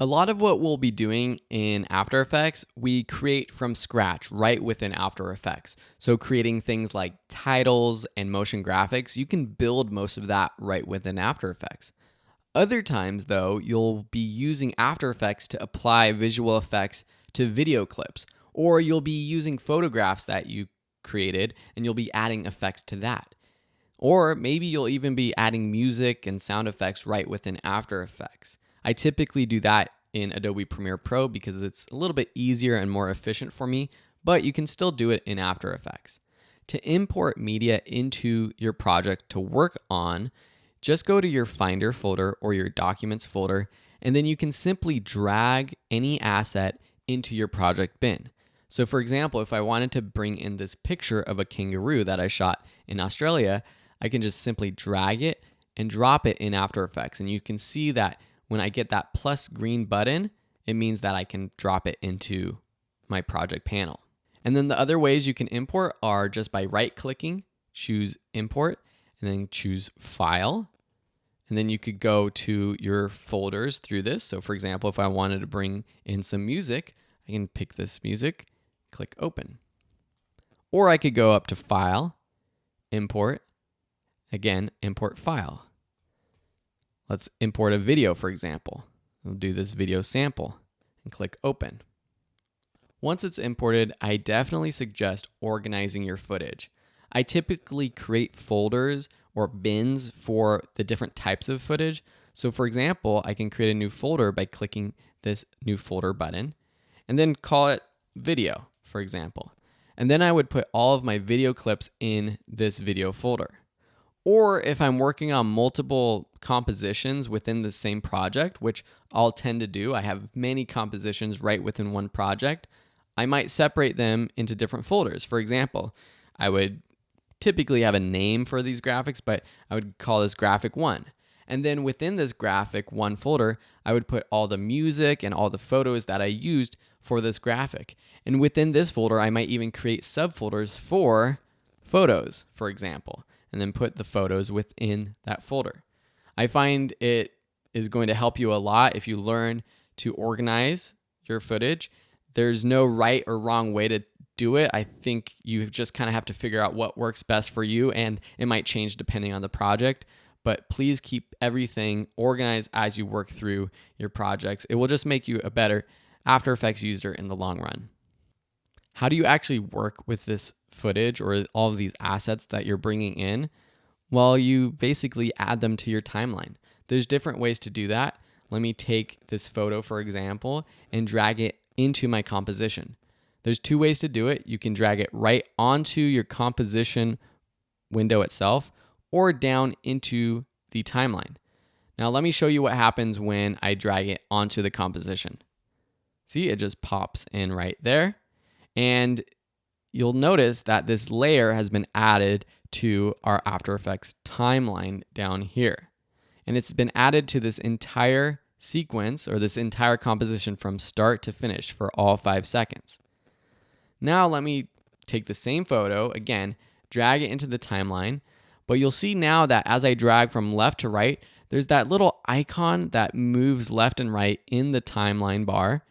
A lot of what we'll be doing in After Effects, we create from scratch right within After Effects. So creating things like titles and motion graphics, you can build most of that right within After Effects. Other times, though, you'll be using After Effects to apply visual effects to video clips, or you'll be using photographs that you created and you'll be adding effects to that. Or maybe you'll even be adding music and sound effects right within After Effects. I typically do that in Adobe Premiere Pro because it's a little bit easier and more efficient for me, but you can still do it in After Effects. To import media into your project to work on, just go to your Finder folder or your Documents folder, and then you can simply drag any asset into your project bin. So for example, if I wanted to bring in this picture of a kangaroo that I shot in Australia, I can just simply drag it and drop it in After Effects. And you can see that when I get that plus green button, it means that I can drop it into my project panel. And then the other ways you can import are just by right-clicking, choose Import, and then choose File. And then you could go to your folders through this. So for example, if I wanted to bring in some music, I can pick this music, click Open. Or I could go up to File, Import, again, Import File. Let's import a video, for example. We'll do this video sample and click Open. Once it's imported, I definitely suggest organizing your footage. I typically create folders or bins for the different types of footage. So for example, I can create a new folder by clicking this New Folder button and then call it Video, for example. And then I would put all of my video clips in this video folder. Or if I'm working on multiple compositions within the same project, which I'll tend to do, I have many compositions right within one project, I might separate them into different folders. For example, I would typically have a name for these graphics, but I would call this graphic 1. And then within this graphic 1 folder, I would put all the music and all the photos that I used for this graphic. And within this folder, I might even create subfolders for photos, for example, and then put the photos within that folder. I find it is going to help you a lot if you learn to organize your footage. There's no right or wrong way to do it. I think you just kind of have to figure out what works best for you, and it might change depending on the project. But please keep everything organized as you work through your projects. It will just make you a better After Effects user in the long run. How do you actually work with this footage or all of these assets that you're bringing in? Well, you basically add them to your timeline. There's different ways to do that. Let me take this photo, for example, and drag it into my composition. There's two ways to do it. You can drag it right onto your composition window itself or down into the timeline. Now let me show you what happens when I drag it onto the composition. See, it just pops in right there. And you'll notice that this layer has been added to our After Effects timeline down here. And it's been added to this entire sequence or this entire composition from start to finish for all 5 seconds. Now let me take the same photo, again, drag it into the timeline, but you'll see now that as I drag from left to right, there's that little icon that moves left and right in the timeline bar,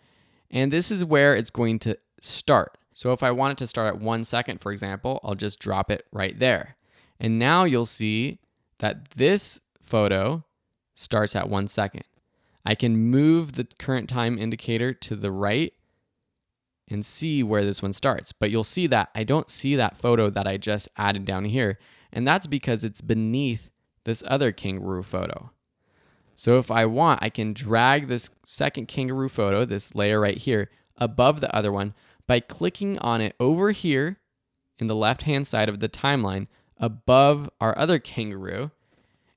and this is where it's going to start. So if I want it to start at 1 second, for example, I'll just drop it right there. And now you'll see that this photo starts at 1 second. I can move the current time indicator to the right and see where this one starts. But you'll see that I don't see that photo that I just added down here. And that's because it's beneath this other kangaroo photo. So if I want, I can drag this second kangaroo photo, this layer right here, above the other one by clicking on it over here in the left-hand side of the timeline above our other kangaroo.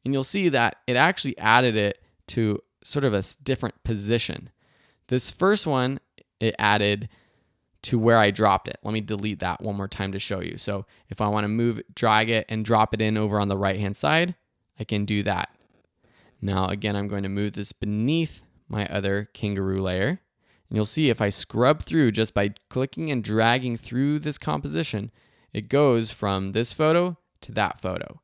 And you'll see that it actually added it to sort of a different position. This first one, it added to where I dropped it. Let me delete that one more time to show you. So if I want to move, drag it and drop it in over on the right-hand side, I can do that. Now, again, I'm going to move this beneath my other kangaroo layer. And you'll see if I scrub through just by clicking and dragging through this composition, it goes from this photo to that photo.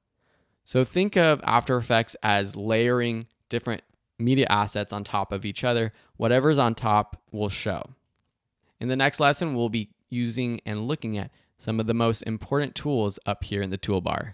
So think of After Effects as layering different media assets on top of each other. Whatever's on top will show. In the next lesson, we'll be using and looking at some of the most important tools up here in the toolbar.